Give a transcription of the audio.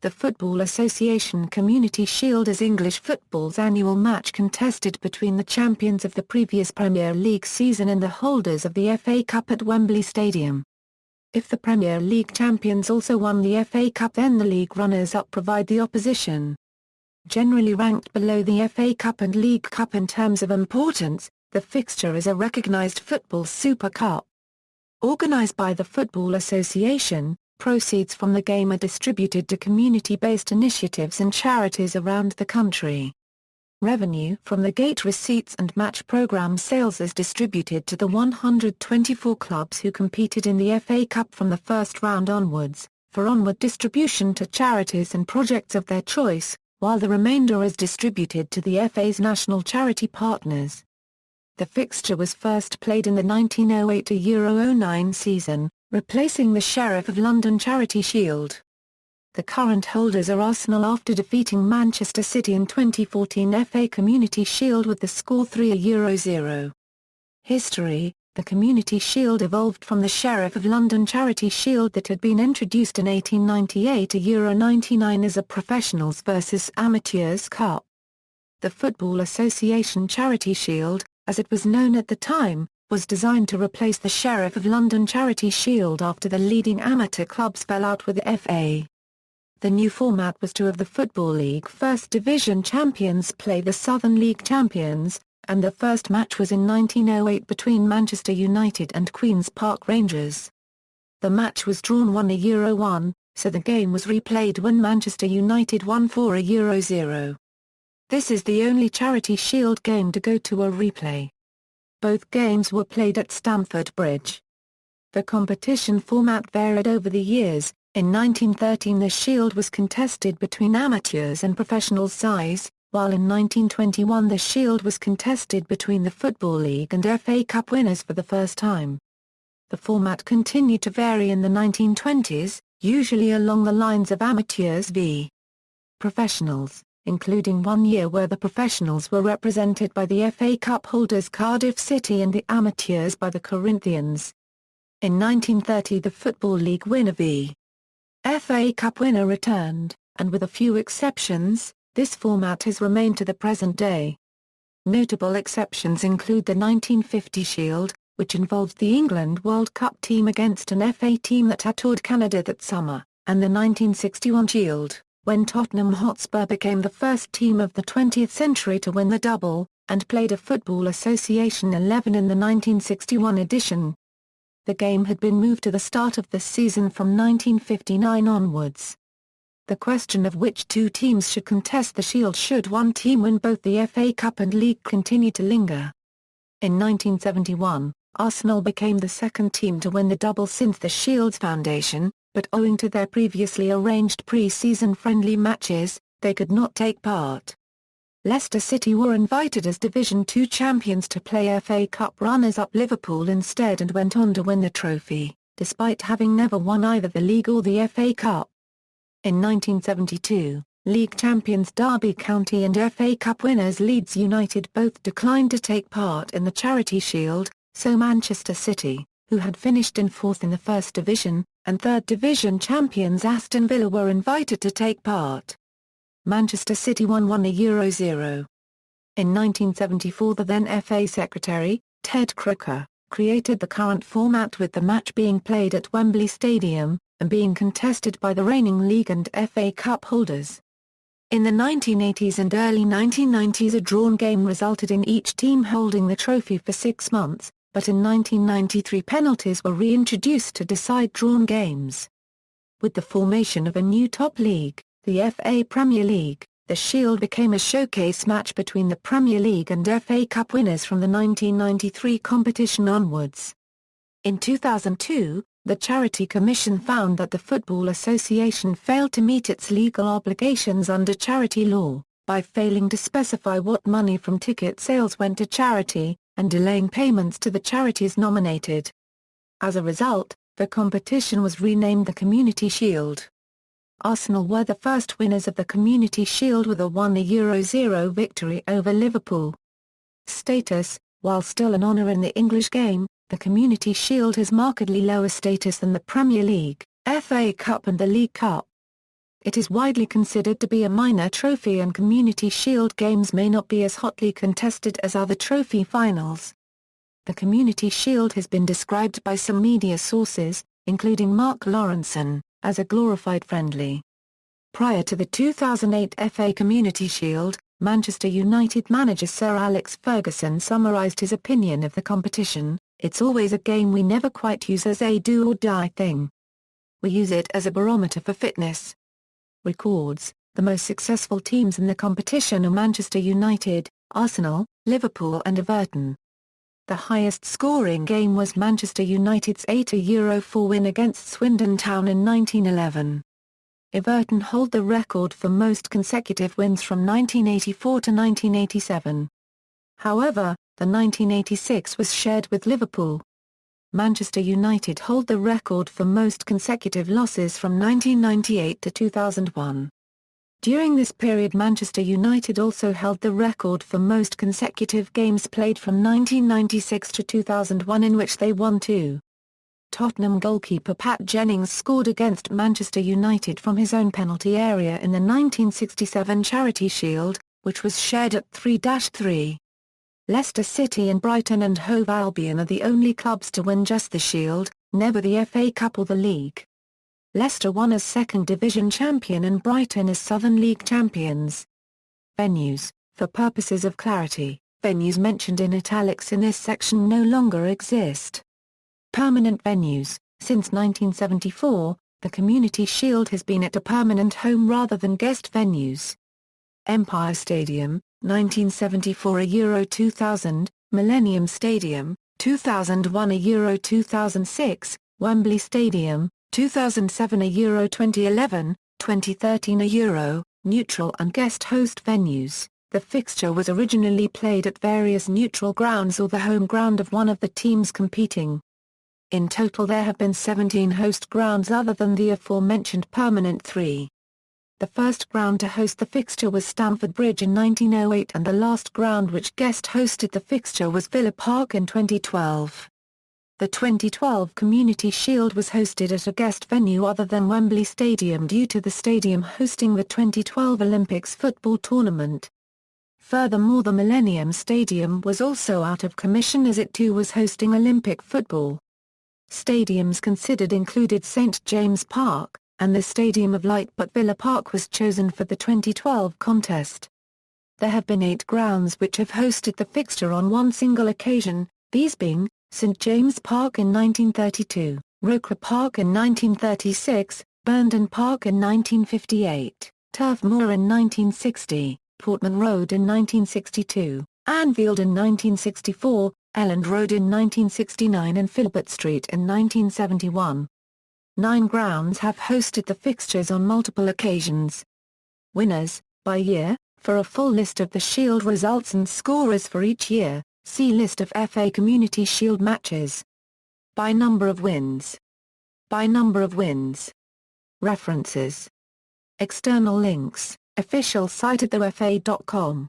The Football Association Community Shield is English football's annual match contested between the champions of the previous Premier League season and the holders of the FA Cup at Wembley Stadium. If the Premier League champions also won the FA Cup, then the league runners-up provide the opposition. Generally ranked below the FA Cup and League Cup in terms of importance, the fixture is a recognised football Super Cup. Organised by the Football Association, proceeds from the game are distributed to community-based initiatives and charities around the country. Revenue from the gate receipts and match programme sales is distributed to the 124 clubs who competed in the FA Cup from the first round onwards, for onward distribution to charities and projects of their choice, while the remainder is distributed to the FA's national charity partners. The fixture was first played in the 1908-09 season, replacing the Sheriff of London Charity Shield. The current holders are Arsenal after defeating Manchester City in 2014 FA Community Shield with the score 3-0. History: the Community Shield evolved from the Sheriff of London Charity Shield that had been introduced in 1898-99 as a professionals versus amateurs cup. The Football Association Charity Shield, as it was known at the time, was designed to replace the Sheriff of London Charity Shield after the leading amateur clubs fell out with the FA. The new format was to have the Football League First Division champions play the Southern League champions, and the first match was in 1908 between Manchester United and Queen's Park Rangers. The match was drawn 1-1, so the game was replayed when Manchester United won 4-0. This is the only Charity Shield game to go to a replay. Both games were played at Stamford Bridge. The competition format varied over the years. In 1913 the Shield was contested between amateurs and professional sides, while in 1921 the Shield was contested between the Football League and FA Cup winners for the first time. The format continued to vary in the 1920s, usually along the lines of amateurs v. professionals, including one year where the professionals were represented by the FA Cup holders Cardiff City and the amateurs by the Corinthians. In 1930 the Football League winner v. FA Cup winner returned, and with a few exceptions, this format has remained to the present day. Notable exceptions include the 1950 Shield, which involved the England World Cup team against an FA team that had toured Canada that summer, and the 1961 Shield, when Tottenham Hotspur became the first team of the 20th century to win the double, and played a Football Association 11 in the 1961 edition. The game had been moved to the start of the season from 1959 onwards. The question of which two teams should contest the Shield should one team win both the FA Cup and League continue to linger. In 1971, Arsenal became the second team to win the double since the Shield's foundation, but owing to their previously arranged pre-season friendly matches, they could not take part. Leicester City were invited as Division Two champions to play FA Cup runners-up Liverpool instead and went on to win the trophy, despite having never won either the League or the FA Cup. In 1972, League champions Derby County and FA Cup winners Leeds United both declined to take part in the Charity Shield, so Manchester City, who had finished in fourth in the First Division, and Third Division champions Aston Villa were invited to take part. Manchester City won 1-0. In 1974 the then FA Secretary, Ted Crocker, created the current format with the match being played at Wembley Stadium, and being contested by the reigning League and FA Cup holders. In the 1980s and early 1990s a drawn game resulted in each team holding the trophy for 6 months, but in 1993 penalties were reintroduced to decide drawn games. With the formation of a new top league, the FA Premier League, the Shield became a showcase match between the Premier League and FA Cup winners from the 1993 competition onwards. In 2002, the Charity Commission found that the Football Association failed to meet its legal obligations under charity law, by failing to specify what money from ticket sales went to charity, and delaying payments to the charities nominated. As a result, the competition was renamed the Community Shield. Arsenal were the first winners of the Community Shield with a 1-0 victory over Liverpool. Status: while still an honour in the English game, the Community Shield has markedly lower status than the Premier League, FA Cup and the League Cup. it is widely considered to be a minor trophy and Community Shield games may not be as hotly contested as other trophy finals. The Community Shield has been described by some media sources, including Mark Lawrenson, as a glorified friendly. Prior to the 2008 FA Community Shield, Manchester United manager Sir Alex Ferguson summarised his opinion of the competition: "It's always a game we never quite use as a do-or-die thing. We use it as a barometer for fitness." Records: the most successful teams in the competition are Manchester United, Arsenal, Liverpool and Everton. The highest scoring game was Manchester United's 8-4 win against Swindon Town in 1911. Everton hold the record for most consecutive wins from 1984 to 1987. However, the 1986 was shared with Liverpool. Manchester United hold the record for most consecutive losses from 1998 to 2001. During this period Manchester United also held the record for most consecutive games played from 1996 to 2001 in which they won 2. Tottenham goalkeeper Pat Jennings scored against Manchester United from his own penalty area in the 1967 Charity Shield, which was shared at 3-3. Leicester City and Brighton and Hove Albion are the only clubs to win just the Shield, never the FA Cup or the League. Leicester won as second division champion and Brighton as Southern League champions. Venues: for purposes of clarity, venues mentioned in italics in this section no longer exist. Permanent venues: since 1974, the Community Shield has been at a permanent home rather than guest venues. Empire Stadium, 1974 Euro 2000, Millennium Stadium, 2001 Euro 2006, Wembley Stadium, 2007 Euro 2011, 2013 Euro, neutral and guest host venues. The fixture was originally played at various neutral grounds or the home ground of one of the teams competing. In total there have been 17 host grounds other than the aforementioned permanent 3. The first ground to host the fixture was Stamford Bridge in 1908 and the last ground which guest hosted the fixture was Villa Park in 2012. The 2012 Community Shield was hosted at a guest venue other than Wembley Stadium due to the stadium hosting the 2012 Olympics football tournament. Furthermore, the Millennium Stadium was also out of commission as it too was hosting Olympic football. Stadiums considered included St James Park, and the Stadium of Light, but Villa Park was chosen for the 2012 contest. There have been 8 grounds which have hosted the fixture on one single occasion, these being St James Park in 1932, Rocca Park in 1936, Burnden Park in 1958, Turf Moor in 1960, Portman Road in 1962, Anfield in 1964, Elland Road in 1969 and Filbert Street in 1971. 9 grounds have hosted the fixtures on multiple occasions. Winners, by year: for a full list of the Shield results and scorers for each year, see List of FA Community Shield matches. By number of wins. By number of wins. References. External links: official site at thefa.com.